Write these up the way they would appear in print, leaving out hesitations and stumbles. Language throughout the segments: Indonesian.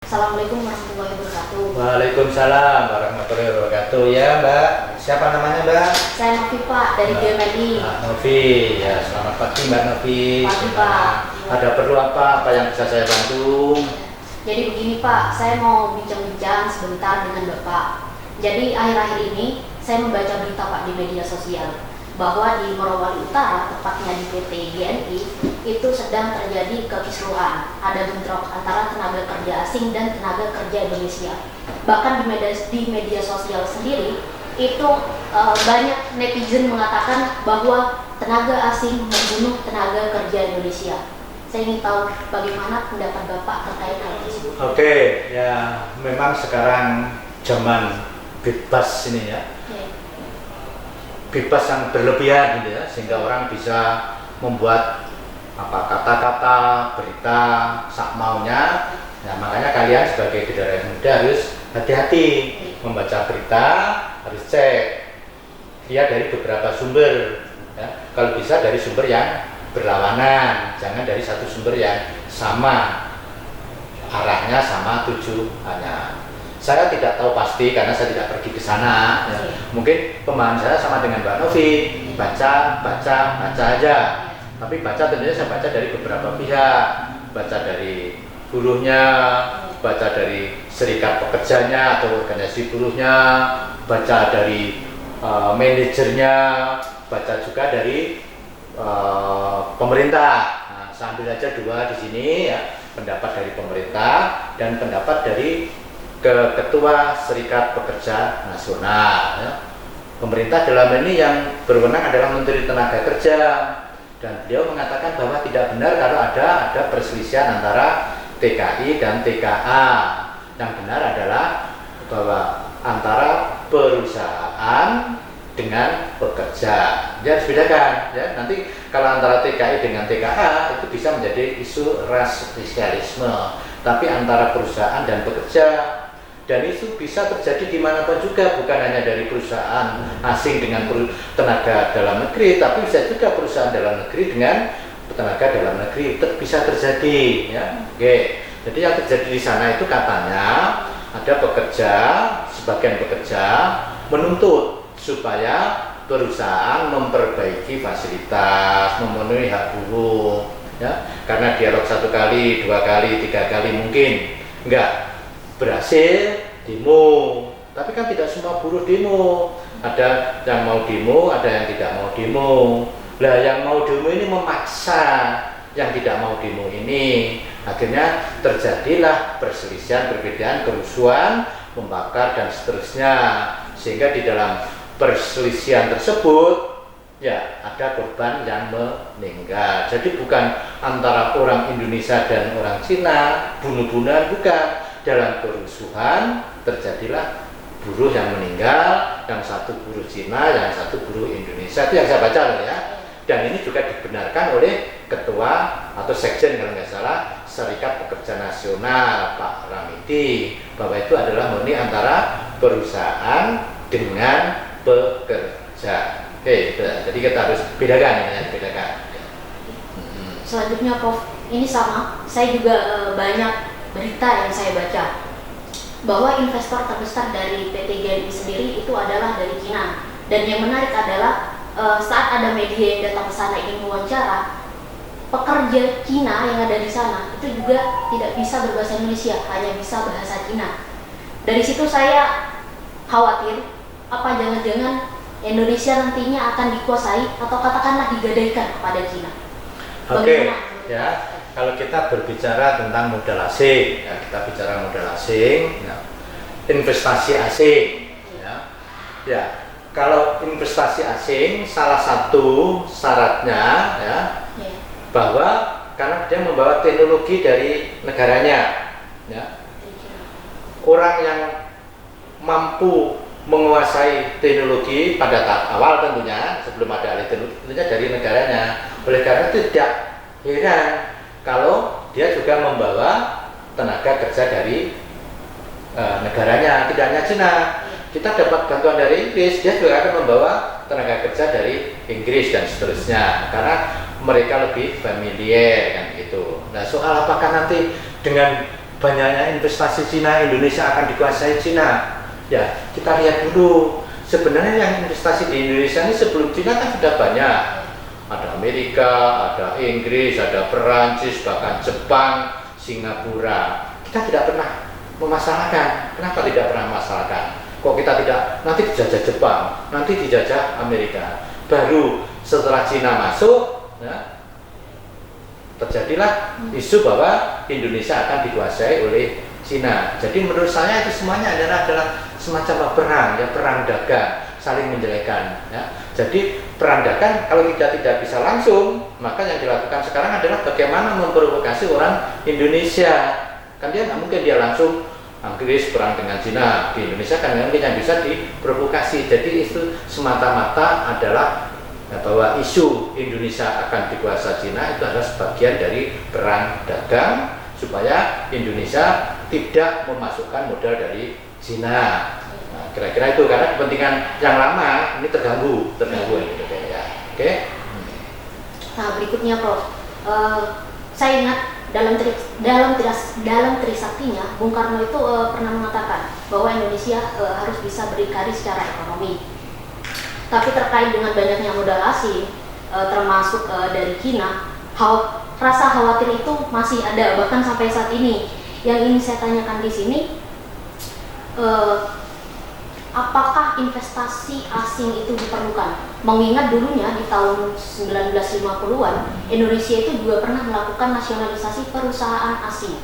Assalamualaikum warahmatullahi wabarakatuh. Waalaikumsalam warahmatullahi wabarakatuh. Ya Mbak, siapa namanya Mbak? Saya Novi Pak dari GMNI. Mbak Novi, ya selamat pagi Mbak Novi. Pagi Pak. Ada perlu apa? Apa yang bisa saya bantu? Jadi begini Pak, saya mau bincang-bincang sebentar dengan Bapak. Jadi akhir-akhir ini saya membaca berita Pak di media sosial bahwa di Morowali Utara, tepatnya di PT GNI, itu sedang terjadi kekisruhan. Ada bentrok antara tenaga kerja asing dan tenaga kerja Indonesia. Bahkan di media sosial sendiri, itu banyak netizen mengatakan bahwa tenaga asing membunuh tenaga kerja Indonesia. Saya ingin tahu bagaimana pendapat Bapak terkait hal tersebut. Oke, ya memang sekarang zaman bebas ini ya. Bebas yang berlebihan gitu ya, sehingga orang bisa membuat apa kata-kata berita sak maunya. Nah, makanya kalian sebagai generasi muda harus hati-hati membaca berita, harus cek lihat dari beberapa sumber ya. Kalau bisa dari sumber yang berlawanan, jangan dari satu sumber yang sama arahnya, sama tujuannya. Saya tidak tahu pasti karena saya tidak pergi ke sana ya. Mungkin pemahaman saya sama dengan Mbak Novi, baca aja. Tapi baca tentunya saya baca dari beberapa pihak, baca dari buruhnya, baca dari serikat pekerjanya atau organisasi buruhnya, baca dari manajernya, baca juga dari pemerintah. Nah, saya ambil aja dua di sini ya, pendapat dari pemerintah dan pendapat dari Ketua Serikat Pekerja Nasional ya. Pemerintah dalam ini yang berwenang adalah Menteri Tenaga Kerja, dan beliau mengatakan bahwa tidak benar kalau ada perselisihan antara TKI dan TKA. Yang benar adalah bahwa antara perusahaan dengan pekerja dia harus bedakan ya. Nanti kalau antara TKI dengan TKA itu bisa menjadi isu rasialisme, tapi antara perusahaan dan pekerja, dan itu bisa terjadi dimanapun juga, bukan hanya dari perusahaan asing dengan tenaga dalam negeri, tapi bisa juga perusahaan dalam negeri dengan tenaga dalam negeri, bisa terjadi ya. Oke. Jadi yang terjadi di sana itu katanya ada pekerja, sebagian pekerja menuntut supaya perusahaan memperbaiki fasilitas, memenuhi hak buruh ya. Karena dialog 1 kali, 2 kali, 3 kali mungkin enggak berhasil, demo. Tapi kan tidak semua buruh demo, ada yang mau demo, ada yang tidak mau demo. Lah yang mau demo ini memaksa yang tidak mau demo ini, akhirnya terjadilah perselisihan, perbedaan, kerusuhan, membakar dan seterusnya, sehingga di dalam perselisihan tersebut ya ada korban yang meninggal. Jadi bukan antara orang Indonesia dan orang Cina bunuh-bunuhan, bukan. Dalam kerusuhan terjadilah buruh yang meninggal, yang satu buruh Cina, yang satu buruh Indonesia. Itu yang saya baca loh ya. Dan ini juga dibenarkan oleh Ketua atau Sekjen kalau nggak salah Serikat Pekerja Nasional Pak Ramidi, bahwa itu adalah murni antara perusahaan dengan pekerja. Oke, jadi kita harus bedakan ini ya, bedakan. Selanjutnya Prof, ini sama, saya juga banyak berita yang saya baca bahwa investor terbesar dari PT GNI sendiri itu adalah dari Cina. Dan yang menarik adalah saat ada media yang datang ke sana ingin mewawancara, pekerja Cina yang ada di sana itu juga tidak bisa berbahasa Indonesia, hanya bisa bahasa Cina. Dari situ saya khawatir apa jangan-jangan Indonesia nantinya akan dikuasai atau katakanlah digadaikan kepada Cina. Oke, ya. Kalau kita berbicara tentang modal asing, ya, kita bicara modal asing, ya, investasi asing, ya, kalau investasi asing salah satu syaratnya, ya, bahwa karena dia membawa teknologi dari negaranya, ya, orang yang mampu menguasai teknologi pada tahap awal tentunya sebelum ada alih teknologi tentunya dari negaranya. Oleh karena itu tidak heran kalau dia juga membawa tenaga kerja dari negaranya, tidak hanya Cina. Kita dapat bantuan dari Inggris, dia juga akan membawa tenaga kerja dari Inggris dan seterusnya, karena mereka lebih familiar kan gitu. Nah, soal apakah nanti dengan banyaknya investasi Cina, Indonesia akan dikuasai Cina. Ya, kita lihat dulu. Sebenarnya yang investasi di Indonesia ini sebelum Cina kan sudah banyak. Ada Amerika, ada Inggris, ada Perancis, bahkan Jepang, Singapura. Kita tidak pernah memasalahkan. Kenapa tidak pernah memasalahkan? Kok kita tidak nanti dijajah Jepang, nanti dijajah Amerika. Baru setelah Cina masuk, ya, terjadilah isu bahwa Indonesia akan dikuasai oleh Cina. Jadi menurut saya itu semuanya adalah semacam perang, ya, perang dagang, saling menjelekan. Ya. Jadi perang dagang kalau tidak bisa langsung, maka yang dilakukan sekarang adalah bagaimana memprovokasi orang Indonesia. Kan dia nggak mungkin dia langsung Inggris perang dengan Cina di Indonesia, kan mungkin yang bisa diprovokasi. Jadi itu semata-mata adalah bahwa isu Indonesia akan dikuasai Cina itu adalah sebagian dari perang dagang supaya Indonesia tidak memasukkan modal dari Cina. Nah, kira-kira itu karena kepentingan yang lama ini terganggu ini ya. Oke. Nah, berikutnya Prof. Saya ingat dalam Trisaktinya Bung Karno itu pernah mengatakan bahwa Indonesia harus bisa berdikari secara ekonomi. Tapi terkait dengan banyaknya modal asing, termasuk dari Cina, rasa khawatir itu masih ada bahkan sampai saat ini. Yang ingin saya tanyakan di sini, apakah investasi asing itu diperlukan? Mengingat dulunya di tahun 1950-an, Indonesia itu juga pernah melakukan nasionalisasi perusahaan asing.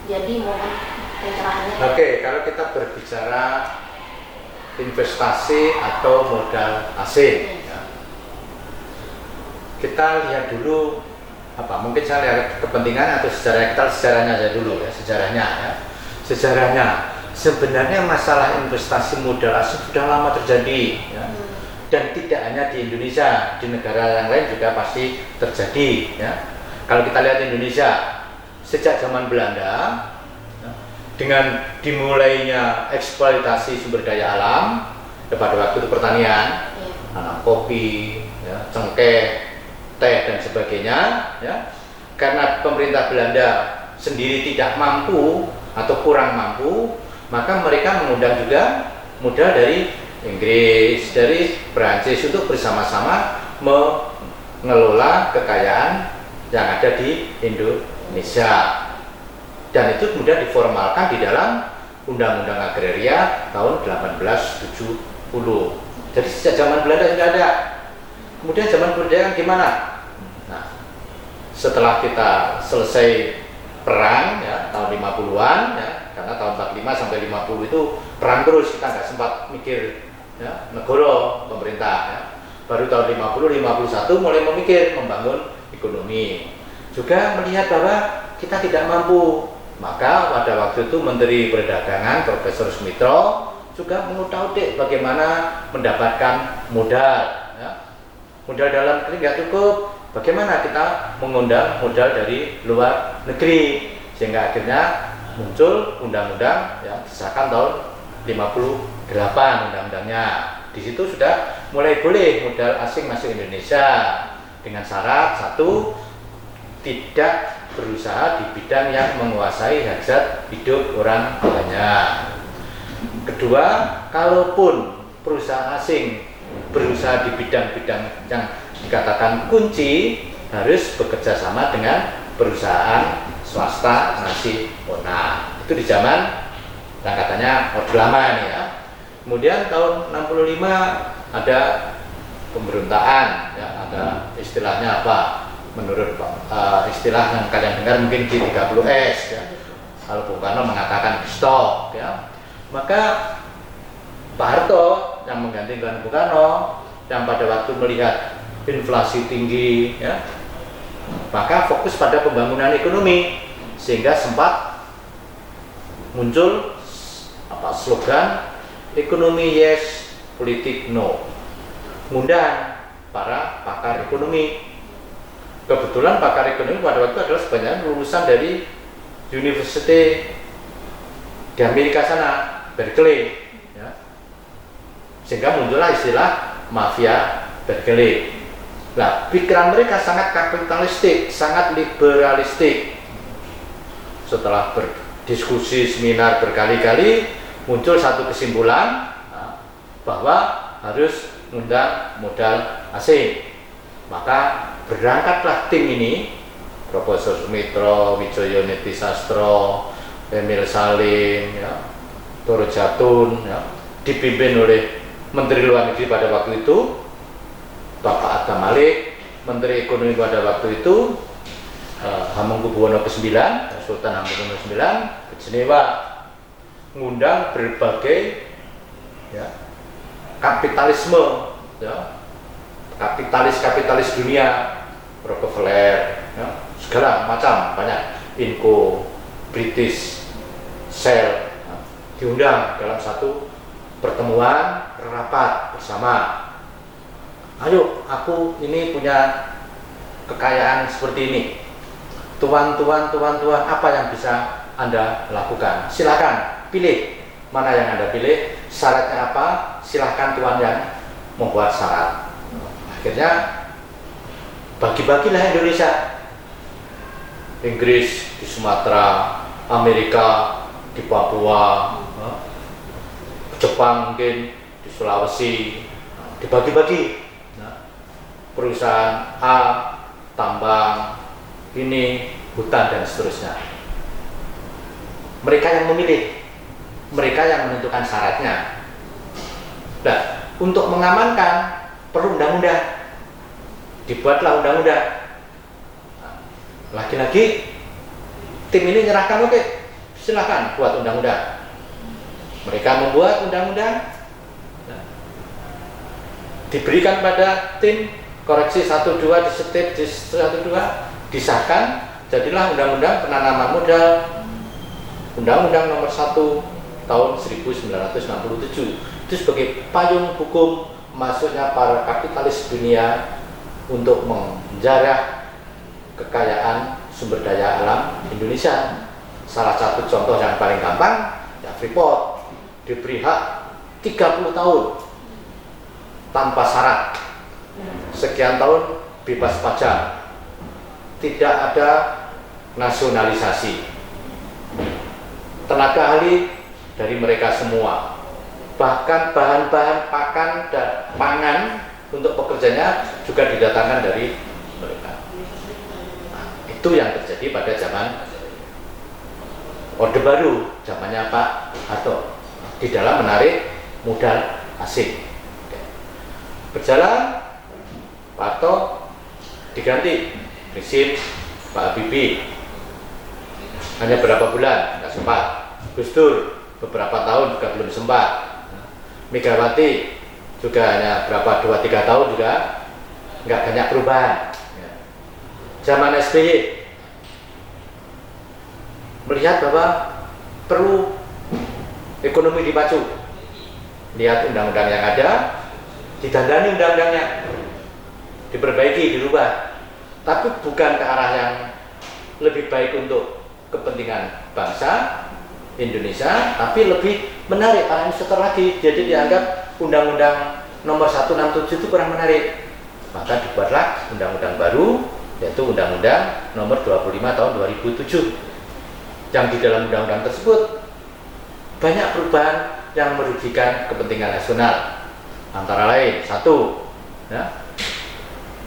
Jadi mohon pencerahannya. Oke, kalau kita berbicara investasi atau modal asing, ya, kita lihat dulu mungkin saya lihat kepentingan atau sejarah. Kita sejarahnya aja dulu ya, sejarahnya sebenarnya masalah investasi modal asing sudah lama terjadi, ya. Dan tidak hanya di Indonesia, di negara yang lain juga pasti terjadi, ya. Kalau kita lihat Indonesia sejak zaman Belanda, dengan dimulainya eksploitasi sumber daya alam, pada waktu itu pertanian, kopi, ya, cengkeh, teh dan sebagainya, ya. Karena pemerintah Belanda sendiri tidak mampu atau kurang mampu, maka mereka mengundang juga modal dari Inggris, dari Perancis untuk bersama-sama mengelola kekayaan yang ada di Indonesia. Dan itu kemudian diformalkan di dalam Undang-Undang Agraria tahun 1870. Jadi sejak zaman Belanda sudah ada. Kemudian zaman Belanda gimana? Nah, setelah kita selesai perang, ya, tahun 50-an, ya, karena tahun 45 sampai 50 itu perang terus, kita nggak sempat mikir, ya, negara, pemerintah, ya. Baru tahun 50-51 mulai memikir membangun ekonomi. Juga melihat bahwa kita tidak mampu. Maka pada waktu itu Menteri Perdagangan Profesor Sumitro juga mengutak-utik bagaimana mendapatkan modal, ya. Modal dalam negeri nggak cukup, bagaimana kita mengundang modal dari luar negeri, sehingga akhirnya muncul undang-undang yang disahkan tahun 58 undang-undangnya. Di situ sudah mulai boleh modal asing masuk Indonesia dengan syarat satu, tidak berusaha di bidang yang menguasai hajat hidup orang banyak. Kedua, kalaupun perusahaan asing berusaha di bidang-bidang yang dikatakan kunci, harus bekerja sama dengan perusahaan swasta nasional. Itu di zaman yang katanya Orde Lama ini, ya. Kemudian tahun 65 ada pemberontakan, ya, ada istilahnya apa? Menurut istilah yang kalian dengar mungkin G30S, ya. Kalau Bung Karno mengatakan stop, ya. Maka Pak Harto yang menggantikan Bung Karno, yang pada waktu melihat inflasi tinggi, ya, maka fokus pada pembangunan ekonomi, sehingga sempat muncul slogan ekonomi yes, politik no. Ngundang para pakar ekonomi. Kebetulan pakar ekonomi pada waktu adalah sebenarnya lulusan dari University di Amerika sana, Berkeley, ya. Sehingga muncullah istilah mafia Berkeley. Nah, pikiran mereka sangat kapitalistik, sangat liberalistik. Setelah diskusi seminar berkali-kali, muncul satu kesimpulan bahwa harus mengundang modal asing. Maka berangkatlah tim ini, Profesor Sumitro, Wijoyo Nitisastro, Emil Salim, ya, Toro Jatun, ya, dipimpin oleh Menteri Luar Negeri pada waktu itu, Bapak Adam Malik, Menteri Ekonomi pada waktu itu, Hamengkubuwono ke-9, Sultan Hamengkubuwono ke-9, ke Jenewa, mengundang berbagai ya, kapitalisme, ya, kapitalis dunia, Rockefeller, ya, segala macam, banyak, Inco, British, Shell, ya, diundang dalam satu pertemuan rapat bersama. Ayo, aku ini punya kekayaan seperti ini. Tuan, apa yang bisa Anda lakukan? Silakan pilih mana yang Anda pilih, syaratnya apa? Silakan Tuan yang membuat syarat. Akhirnya bagi-bagilah Indonesia. Inggris di Sumatera, Amerika di Papua, Jepang mungkin di Sulawesi, dibagi-bagi. Perusahaan A, tambang, ini hutan dan seterusnya. Mereka yang memilih, mereka yang menentukan syaratnya. Nah, untuk mengamankan perlu undang-undang, dibuatlah undang-undang. Lagi-lagi tim ini nyerahkan, oke, silakan buat undang-undang. Mereka membuat undang-undang, diberikan pada tim koreksi 1-2, disetip di 1-2, disahkan, jadilah undang-undang penanaman modal, Undang-Undang Nomor 1 tahun 1967. Itu sebagai payung hukum masuknya para kapitalis dunia untuk menjarah kekayaan sumber daya alam Indonesia. Salah satu contoh yang paling gampang, ya Freeport diberi hak 30 tahun tanpa syarat, sekian tahun bebas pajak, tidak ada nasionalisasi, tenaga ahli dari mereka semua, bahkan bahan-bahan pakan dan pangan untuk pekerjanya juga didatangkan dari mereka. Itu yang terjadi pada zaman Orde Baru, zamannya Pak Harto, di dalam menarik modal asing. Berjalan, Pak Harto diganti, prinsip Pak Habibie, hanya berapa bulan, nggak sempat. Gus Dur, beberapa tahun juga belum sempat. Megawati juga hanya berapa, 2-3 tahun juga nggak banyak perubahan. Zaman SBY melihat bahwa perlu ekonomi dipacu, lihat undang-undang yang ada, ditandani undang-undangnya, diperbaiki, dirubah, tapi bukan ke arah yang lebih baik untuk kepentingan bangsa Indonesia, tapi lebih menarik para investor lagi. Jadi dianggap Undang-Undang Nomor 167 itu kurang menarik, maka dibuatlah undang-undang baru, yaitu Undang-Undang Nomor 25 tahun 2007, yang di dalam undang-undang tersebut banyak perubahan yang merugikan kepentingan nasional. Antara lain, satu, ya,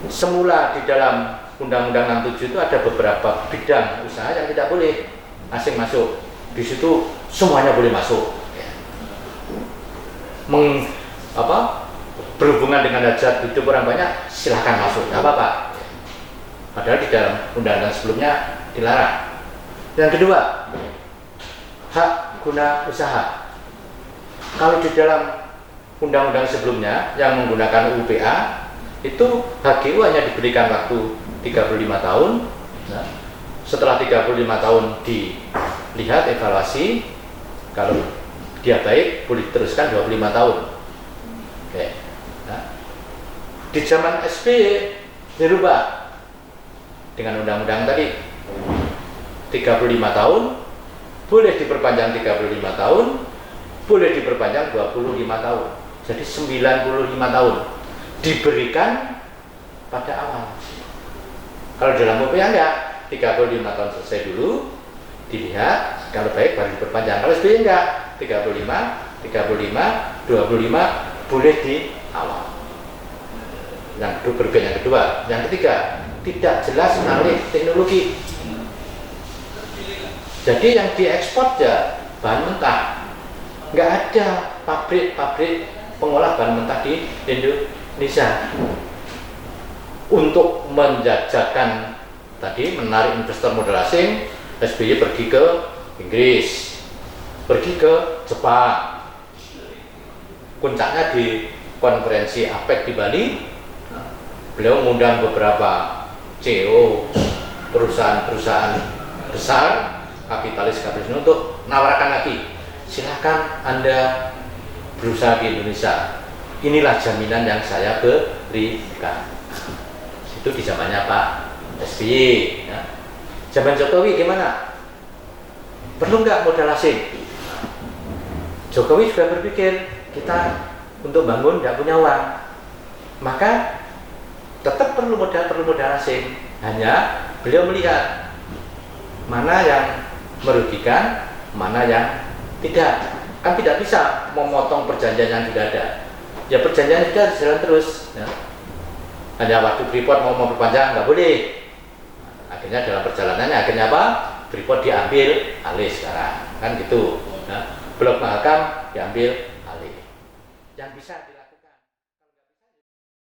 semula di dalam Undang-Undang 67 itu ada beberapa bidang usaha yang tidak boleh asing masuk. Di situ semuanya boleh masuk. Berhubungan dengan hajat hidup orang banyak, silahkan masuk, nggak apa-apa. Padahal di dalam undang-undang sebelumnya dilarang. Yang kedua, hak guna usaha. Kalau di dalam undang-undang sebelumnya yang menggunakan UPA, itu HGU hanya diberikan waktu 35 tahun. Nah, setelah 35 tahun dilihat evaluasi, kalau dia baik boleh diteruskan 25 tahun. Oke. Nah, di zaman SBY dirubah dengan undang-undang tadi, 35 tahun boleh diperpanjang 35 tahun, boleh diperpanjang 25 tahun. Jadi 95 tahun diberikan pada awal. Kalau dalam UPA enggak, 35 tahun selesai dulu, dilihat, kalau baik baru diperpanjang. Kalau SBY enggak, 35, 25 boleh di awal. Yang kedua, kerugian yang kedua. Yang ketiga, tidak jelas alih teknologi. Jadi yang diekspor ya bahan mentah. Nggak ada pabrik-pabrik pengolah bahan mentah di Indonesia. Untuk menjajakan tadi, menarik investor modal asing, SBY pergi ke Inggris, pergi ke Jepang. Puncaknya di konferensi APEC di Bali, beliau mengundang beberapa CEO perusahaan-perusahaan besar, kapitalis untuk nawarkan lagi, silakan Anda berusaha di Indonesia. Inilah jaminan yang saya berikan. Itu di zamannya Pak SBY. Ya. Zaman Jokowi gimana? Perlu nggak modal asing? Jokowi juga berpikir kita untuk bangun nggak punya uang, maka tetap perlu modal asing. Hanya beliau melihat mana yang merugikan, mana yang tidak. Kan tidak bisa memotong perjanjian yang sudah ada. Ya perjanjian sudah jalan terus. Ya. Hanya waktu Freeport mau memperpanjang nggak boleh. Akhirnya dalam perjalanannya akhirnya apa? Freeport diambil alih sekarang, kan gitu. Ya. Blok Mahakam diambil